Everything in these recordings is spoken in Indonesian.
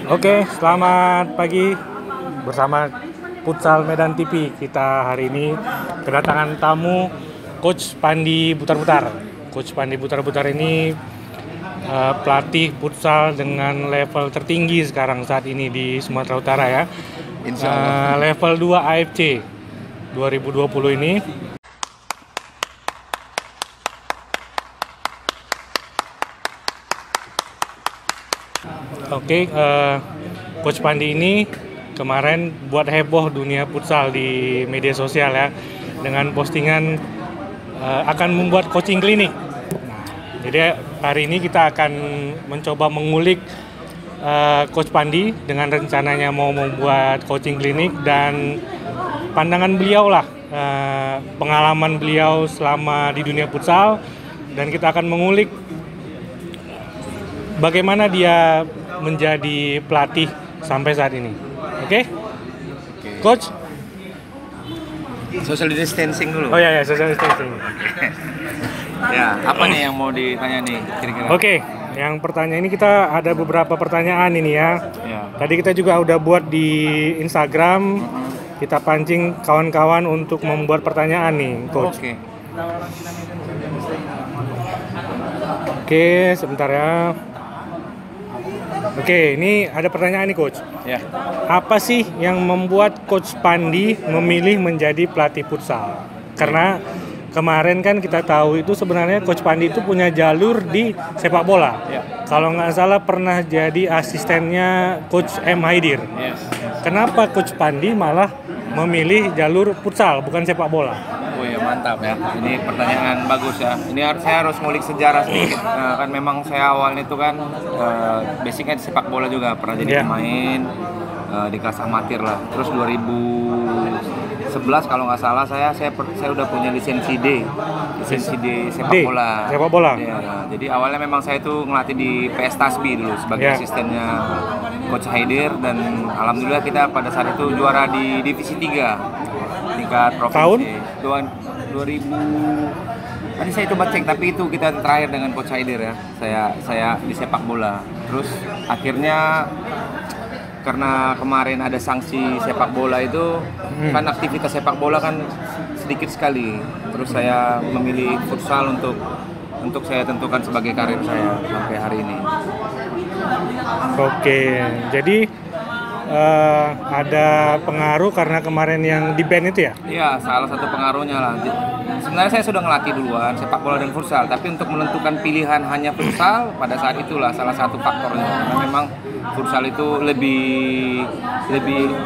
Oke, selamat pagi bersama Futsal Medan TV. Kita hari ini kedatangan tamu Coach Pandi Butar-Butar. Coach Pandi Butar-Butar ini pelatih futsal dengan level tertinggi sekarang saat ini di Sumatera Utara ya. Insya Allah. Level 2 AFC 2020 ini. Oke, Coach Pandi ini kemarin buat heboh dunia futsal di media sosial ya, dengan postingan akan membuat coaching klinik. Nah, jadi hari ini kita akan mencoba mengulik Coach Pandi dengan rencananya mau membuat coaching klinik dan pandangan beliau lah, pengalaman beliau selama di dunia futsal, dan kita akan mengulik bagaimana dia menjadi pelatih sampai saat ini. Oke? Coach? Social distancing dulu. Oh ya, social distancing. Ya, apa nih yang mau ditanya nih kira-kira? Oke, yang pertanyaan ini kita ada beberapa pertanyaan ini ya. Ya. Tadi kita juga udah buat di Instagram. Kita pancing kawan-kawan untuk membuat pertanyaan nih, Coach. Oke. Oke, sebentar ya. Oke, ini ada pertanyaan nih, Coach. Ya. Apa sih yang membuat Coach Pandi memilih menjadi pelatih futsal? Karena kemarin kan kita tahu itu sebenarnya Coach Pandi itu punya jalur di sepak bola. Ya. Kalau nggak salah pernah jadi asistennya Coach M. Haidir. Yes. Kenapa Coach Pandi malah memilih jalur futsal bukan sepak bola? Oh ya, mantap ya. Ini pertanyaan bagus ya. Ini saya harus ngulik sejarah sedikit. Kan memang saya awalnya itu kan basicnya di sepak bola juga, pernah jadi pemain di kelas amatir lah. Terus 2011 kalau nggak salah saya udah punya lisensi D sepak bola. Sepak bola. Ya, jadi awalnya memang saya itu ngelatih di PS Tasbi dulu sebagai asistennya Coach Haidir, dan alhamdulillah kita pada saat itu juara di divisi 3 tingkat provinsi. Tahun 2000. Tadi saya coba cek, tapi itu kita terakhir dengan Coach Haidir ya. Saya di sepak bola. Terus akhirnya karena kemarin ada sanksi sepak bola itu, kan aktivitas sepak bola kan sedikit sekali. Terus saya memilih futsal untuk saya tentukan sebagai karir saya sampai hari ini. Oke, jadi ada pengaruh karena kemarin yang di band itu ya? Iya, salah satu pengaruhnya lah. Sebenarnya saya sudah ngelatih duluan sepak bola dan futsal, tapi untuk menentukan pilihan hanya futsal pada saat itulah salah satu faktornya. Karena memang futsal itu lebih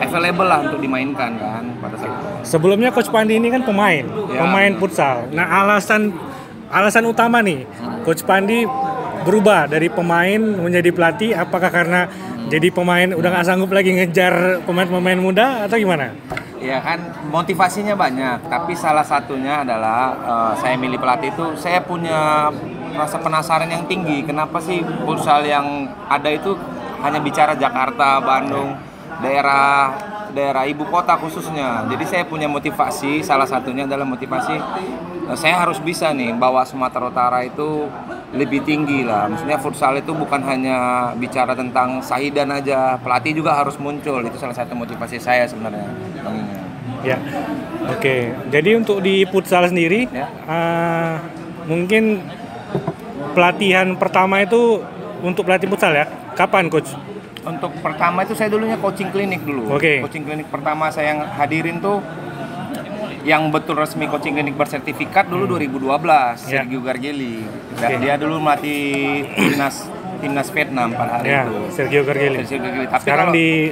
available lah untuk dimainkan kan pada saat itu. Sebelumnya Coach Pandi ini kan pemain futsal. Nah, alasan utama nih Coach Pandi berubah dari pemain menjadi pelatih, apakah karena jadi pemain udah nggak sanggup lagi ngejar pemain-pemain muda atau gimana? Ya kan, motivasinya banyak, tapi salah satunya adalah saya milih pelatih itu, saya punya rasa penasaran yang tinggi. Kenapa sih futsal yang ada itu hanya bicara Jakarta, Bandung, daerah ibu kota khususnya. Jadi saya punya motivasi, salah satunya adalah motivasi saya harus bisa nih bawa Sumatera Utara itu lebih tinggi lah. Maksudnya futsal itu bukan hanya bicara tentang Sahidan aja, pelatih juga harus muncul. Itu salah satu motivasi saya sebenarnya. Ya, oke. Jadi untuk di futsal sendiri, mungkin pelatihan pertama itu untuk pelatih futsal ya? Kapan, Coach? Untuk pertama itu saya dulunya coaching klinik dulu. Coaching klinik pertama saya yang hadirin tuh yang betul resmi coaching klinik bersertifikat dulu 2012, Sergio Gargeli. Dia dulu melatih timnas Vietnam pada hari itu. Sergio Gargeli. Tapi sekarang di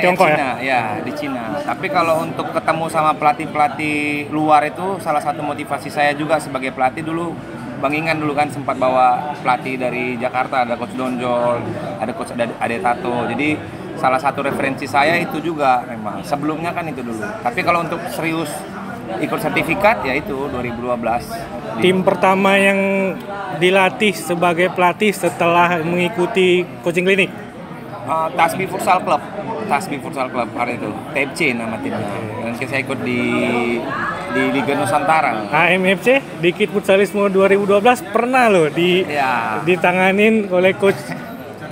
Tiongkok Cina, ya di Cina. Tapi kalau untuk ketemu sama pelatih luar itu salah satu motivasi saya juga sebagai pelatih dulu. Bang Ingan dulu kan sempat bawa pelatih dari Jakarta, ada Coach Donjol, ada Coach Ade Tato. Jadi salah satu referensi saya itu juga memang. Sebelumnya kan itu dulu. Tapi kalau untuk serius ikut sertifikat ya itu 2012. Tim pertama yang dilatih sebagai pelatih setelah mengikuti coaching klinik? Tasbi Futsal Club hari itu. TFC nama timnya. Dan saya ikut di Liga Nusantara. AMFC Dikit Futsalisme 2012 pernah loh ditanganin oleh Coach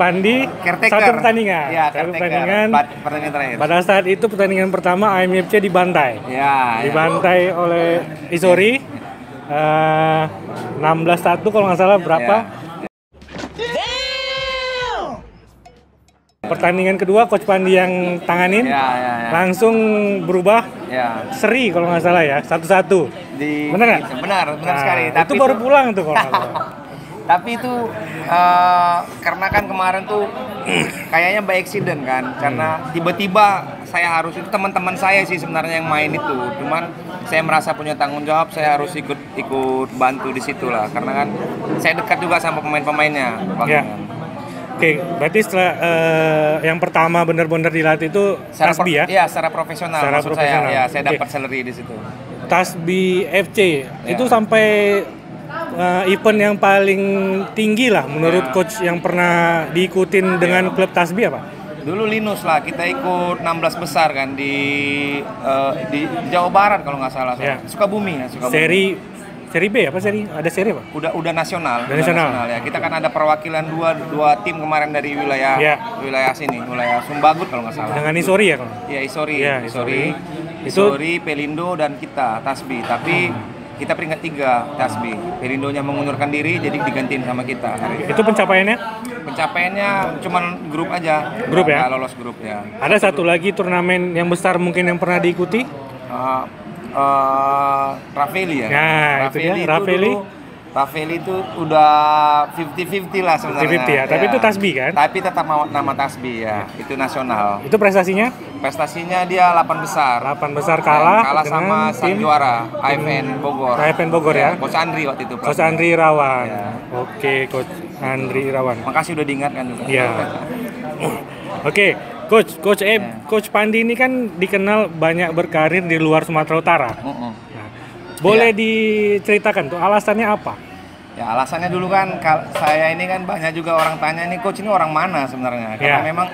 Pandi Caretaker. satu pertandingan. Ya, satu caretaker. pertandingan. Pertandingan terakhir. Pada saat itu pertandingan pertama AMFC dibantai. Ya, Dibantai oleh Isori 16-1 kalau nggak salah berapa. Ya. Pertandingan kedua Coach Pandi yang tanganin. Ya. Langsung berubah Ya. seri kalau nggak salah ya, 1-1. Benar nggak? Benar sekali. Itu Tapi baru pulang tuh kalau nggak salah. Tapi itu karena kan kemarin tuh kayaknya by accident kan, karena tiba-tiba saya harus, itu teman-teman saya sih sebenarnya yang main itu, cuman saya merasa punya tanggung jawab, saya harus ikut bantu di situ lah, karena kan saya dekat juga sama pemain-pemainnya. Ya. Oke, berarti setelah yang pertama benar-benar dilatih itu Tasbi ya? Iya, secara profesional. Secara maksud profesional. saya, ya saya Oke. dapat salary di situ. Tasbi FC itu Ya. sampai event yang paling tinggi lah menurut Ya. coach yang pernah diikutin dengan klub Tasbi apa? Dulu Linus lah, kita ikut 16 besar kan di Jawa Barat kalau nggak salah. Ya. Sukabumi ya, Sukabumi. Seri B apa seri? Ada seri apa? Udah nasional. Udah nasional. Ya. Kita kan ada perwakilan dua tim kemarin dari wilayah Ya. wilayah sini, wilayah Sumbagut kalau nggak salah. Dengan Isori ya kalau? Iya, Isori. Ya, Isori, Pelindo dan kita Tasbi. Tapi kita peringkat 3 Tasbi. Pelindonya mengundurkan diri jadi digantiin sama kita hari ini. Itu pencapaiannya? Pencapaiannya cuman grup aja. Grup ya? Nggak lolos grup ya. Ada satu lagi turnamen yang besar mungkin yang pernah diikuti? Rafeli ya. Nah, itu dia, Rafeli. Rafeli itu udah 50-50 lah sebenarnya. 50-50 ya, tapi itu Tasbi kan? Tapi tetap nama Tasbi ya, itu nasional. Itu prestasinya? Prestasinya dia 8 besar. 8 besar kalah sama sang juara AFN Bogor. AFN Bogor ya? Coach Andri waktu itu. Coach Andri Irawan. Ya. Oke, Coach Andri Irawan. Makasih udah diingatkan juga. Iya. Oke, Coach Pandi ini kan dikenal banyak berkarir di luar Sumatera Utara. Nah, boleh diceritakan tuh alasannya apa? Ya alasannya dulu kan saya ini kan banyak juga orang tanya nih coach ini orang mana sebenarnya, karena memang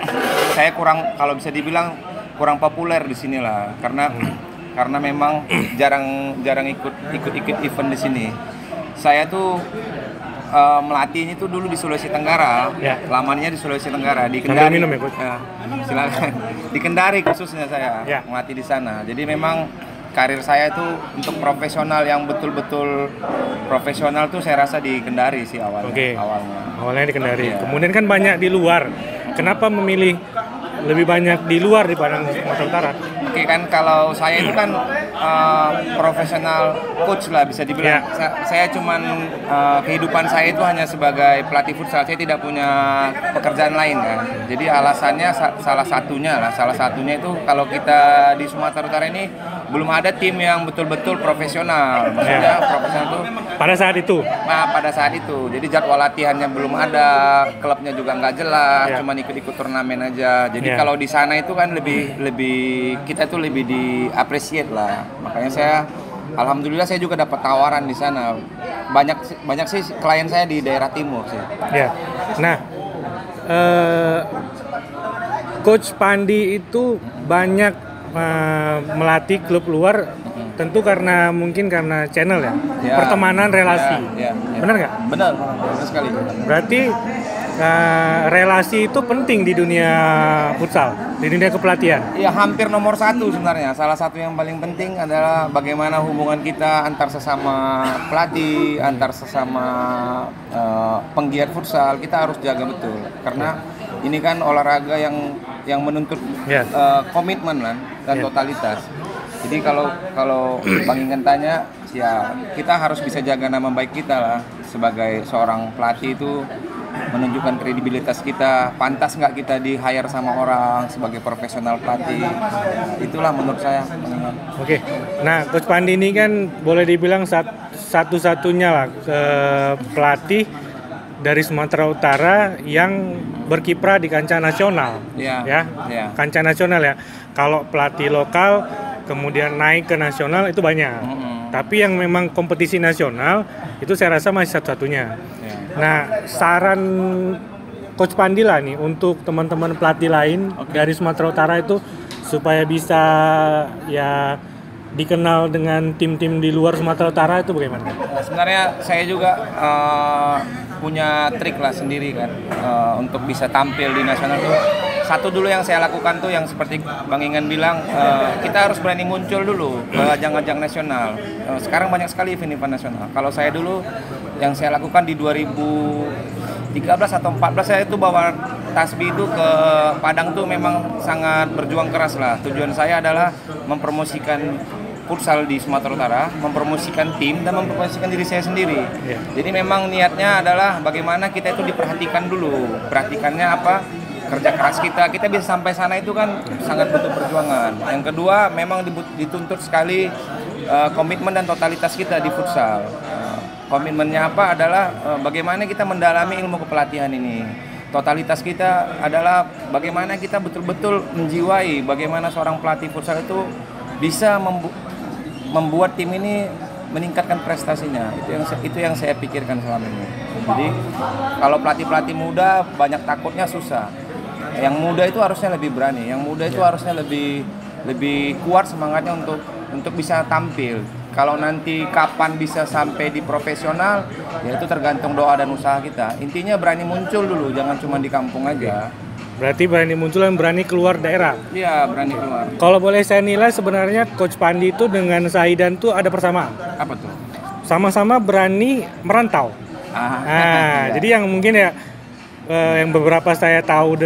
saya kalau bisa dibilang kurang populer di sini lah, karena memang jarang ikut event di sini. Saya tuh melatihnya itu dulu di Sulawesi Tenggara, lamanya di Sulawesi Tenggara di Kendari. Minum ya, Coach? Silakan. Di Kendari khususnya saya melatih di sana. Jadi memang karir saya itu untuk profesional yang betul-betul profesional tuh saya rasa di Kendari sih awalnya. Awalnya di Kendari. Kemudian kan banyak di luar. Kenapa memilih lebih banyak di luar daripada Sumatera Utara? Oke kan, kalau saya itu kan profesional coach lah bisa dibilang. Saya cuman kehidupan saya itu hanya sebagai pelatih futsal. Saya tidak punya pekerjaan lain kan. Jadi alasannya salah satunya itu kalau kita di Sumatera Utara ini belum ada tim yang betul-betul profesional. Maksudnya profesional itu pada saat itu. Nah, pada saat itu. Jadi jadwal latihannya belum ada, klubnya juga nggak jelas, cuma ikut-ikut turnamen aja. Jadi kalau di sana itu kan lebih kita tuh lebih di-appreciate lah. Makanya alhamdulillah saya juga dapat tawaran di sana. Banyak sih klien saya di daerah timur sih. Ya. Nah, Coach Pandi itu banyak melatih klub luar, tentu mungkin karena channel ya, pertemanan, relasi. Benar nggak? Benar sekali. Berarti relasi itu penting di dunia futsal, di dunia kepelatihan. Iya, hampir nomor 1 sebenarnya. Salah satu yang paling penting adalah bagaimana hubungan kita antar sesama pelatih, antar sesama penggiat futsal. Kita harus jaga betul, karena ini kan olahraga yang menuntut komitmen dan totalitas. Jadi kalau Bang Ingan tanya, ya kita harus bisa jaga nama baik kita lah sebagai seorang pelatih itu, menunjukkan kredibilitas kita, pantas nggak kita di-hire sama orang sebagai profesional pelatih. Itulah menurut saya. Oke. Nah, Coach Pandi ini kan boleh dibilang satu-satunya lah pelatih dari Sumatera Utara yang berkiprah di kancah nasional. Kancah nasional ya. Kalau pelatih lokal kemudian naik ke nasional itu banyak. Tapi yang memang kompetisi nasional itu saya rasa masih satu-satunya. Nah, saran Coach Pandi lah nih untuk teman-teman pelatih lain dari Sumatera Utara itu supaya bisa ya dikenal dengan tim-tim di luar Sumatera Utara itu bagaimana? Sebenarnya saya juga punya trik lah sendiri kan untuk bisa tampil di nasional tuh. Satu dulu yang saya lakukan tuh yang seperti Bang Ingan bilang, kita harus berani muncul dulu ke ajang-ajang nasional. Sekarang banyak sekali event-event nasional. Kalau saya dulu yang saya lakukan di 2013 atau 14 saya itu bawa Tasbih itu ke Padang tuh memang sangat berjuang keras lah. Tujuan saya adalah mempromosikan futsal di Sumatera Utara, mempromosikan tim dan mempromosikan diri saya sendiri. Jadi memang niatnya adalah bagaimana kita itu diperhatikan dulu. Perhatikannya apa? Kerja keras kita bisa sampai sana itu kan sangat butuh perjuangan. Yang kedua memang dituntut sekali komitmen dan totalitas kita di futsal. Komitmennya apa adalah bagaimana kita mendalami ilmu kepelatihan ini. Totalitas kita adalah bagaimana kita betul-betul menjiwai bagaimana seorang pelatih futsal itu bisa membuat tim ini meningkatkan prestasinya. Itu yang saya pikirkan selama ini. Jadi kalau pelatih-pelatih muda banyak takutnya susah. Yang muda itu harusnya lebih berani, yang muda itu harusnya lebih kuat semangatnya untuk bisa tampil. Kalau nanti kapan bisa sampai di profesional, ya itu tergantung doa dan usaha kita. Intinya berani muncul dulu, jangan cuma di kampung aja. Berarti berani muncul dan berani keluar daerah. Iya, berani keluar. Kalau boleh saya nilai sebenarnya Coach Pandi itu dengan Saidan tuh ada persamaan. Apa tuh? Sama-sama berani merantau. Iya. Jadi yang mungkin ya yang beberapa saya tahu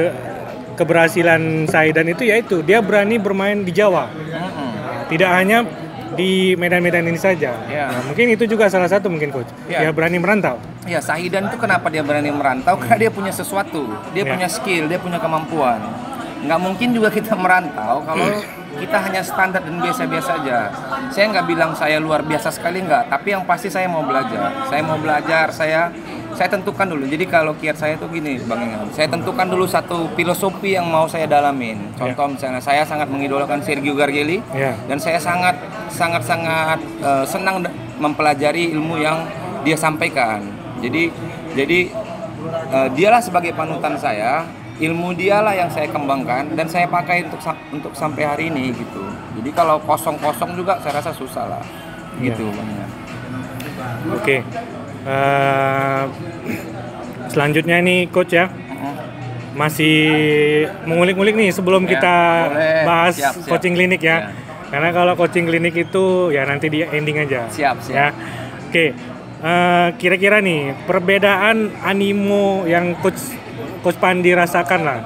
keberhasilan Saidan itu yaitu dia berani bermain di Jawa. Tidak hanya di medan-medan ini saja. Nah, mungkin itu juga salah satu mungkin Coach. Dia berani merantau. Ya, Saidan itu kenapa dia berani merantau? Karena dia punya sesuatu. Dia punya skill, dia punya kemampuan. Nggak mungkin juga kita merantau kalau kita hanya standar dan biasa-biasa aja. Saya nggak bilang saya luar biasa sekali, nggak. Tapi yang pasti saya mau belajar. Saya tentukan dulu. Jadi kalau kiat saya tuh gini, Bang Ingan. Saya tentukan dulu satu filosofi yang mau saya dalamin. Contoh misalnya saya sangat mengidolakan Sergio Gargelli dan saya sangat senang mempelajari ilmu yang dia sampaikan. Jadi dialah sebagai panutan saya, ilmu dialah yang saya kembangkan dan saya pakai untuk sampai hari ini gitu. Jadi kalau kosong-kosong juga saya rasa susah lah. Gitu, Bang Ingan. Oke. Selanjutnya nih Coach ya, masih mengulik-ngulik nih sebelum kita bahas siap. Coaching klinik ya. Karena kalau coaching klinik itu ya nanti di ending aja. Siap. Ya. Oke. Kira-kira nih perbedaan animo yang Coach Pandi rasakan lah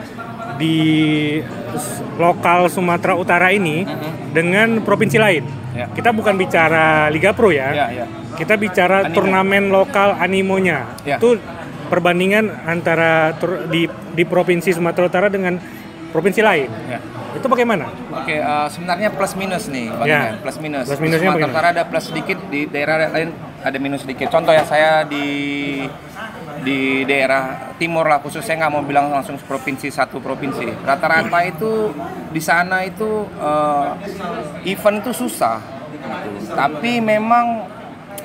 di lokal Sumatera Utara ini dengan provinsi lain. Kita bukan bicara Liga Pro ya. Kita bicara turnamen lokal animonya. Itu perbandingan antara di provinsi Sumatera Utara dengan provinsi lain. Itu bagaimana? Oke, sebenarnya plus minus nih, Bang. Plus minus. Plus minusnya Sumatera Utara ada plus sedikit, di daerah lain ada minus sedikit. Contoh ya, saya di daerah timur lah, khusus saya nggak mau bilang langsung satu provinsi. Rata-rata itu di sana itu event itu susah. Gitu. Tapi memang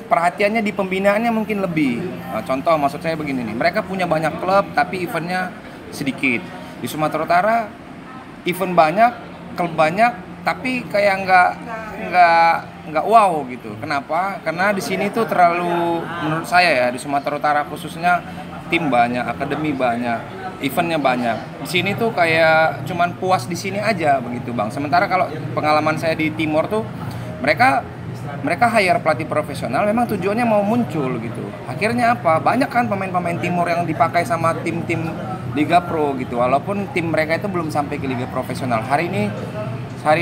perhatiannya di pembinaannya mungkin lebih. Contoh maksud saya begini nih, mereka punya banyak klub tapi eventnya sedikit. Di Sumatera Utara event banyak, klub banyak, tapi kayak nggak wow gitu. Kenapa? Karena di sini tuh terlalu, menurut saya ya, di Sumatera Utara khususnya tim banyak, akademi banyak, eventnya banyak. Di sini tuh kayak cuman puas di sini aja begitu, Bang. Sementara kalau pengalaman saya di Timor tuh mereka hire pelatih profesional memang tujuannya mau muncul gitu. Akhirnya apa? Banyak kan pemain-pemain Timur yang dipakai sama tim-tim Liga Pro gitu. Walaupun tim mereka itu belum sampai ke Liga profesional. Hari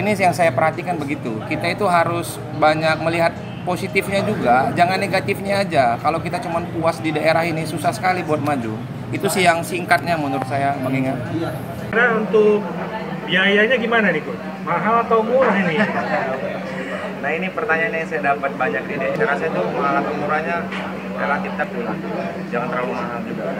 ini yang saya perhatikan begitu. Kita itu harus banyak melihat positifnya juga, jangan negatifnya aja. Kalau kita cuma puas di daerah ini susah sekali buat maju. Itu sih yang singkatnya menurut saya, Bang Ingan. Karena untuk biayanya gimana nih, Coach? Mahal atau murah ini? Nah, ini pertanyaan yang saya dapat banyak di daerah saya tuh, mahal atau murahnya relatif tertulah. Jangan terlalu mahal juga.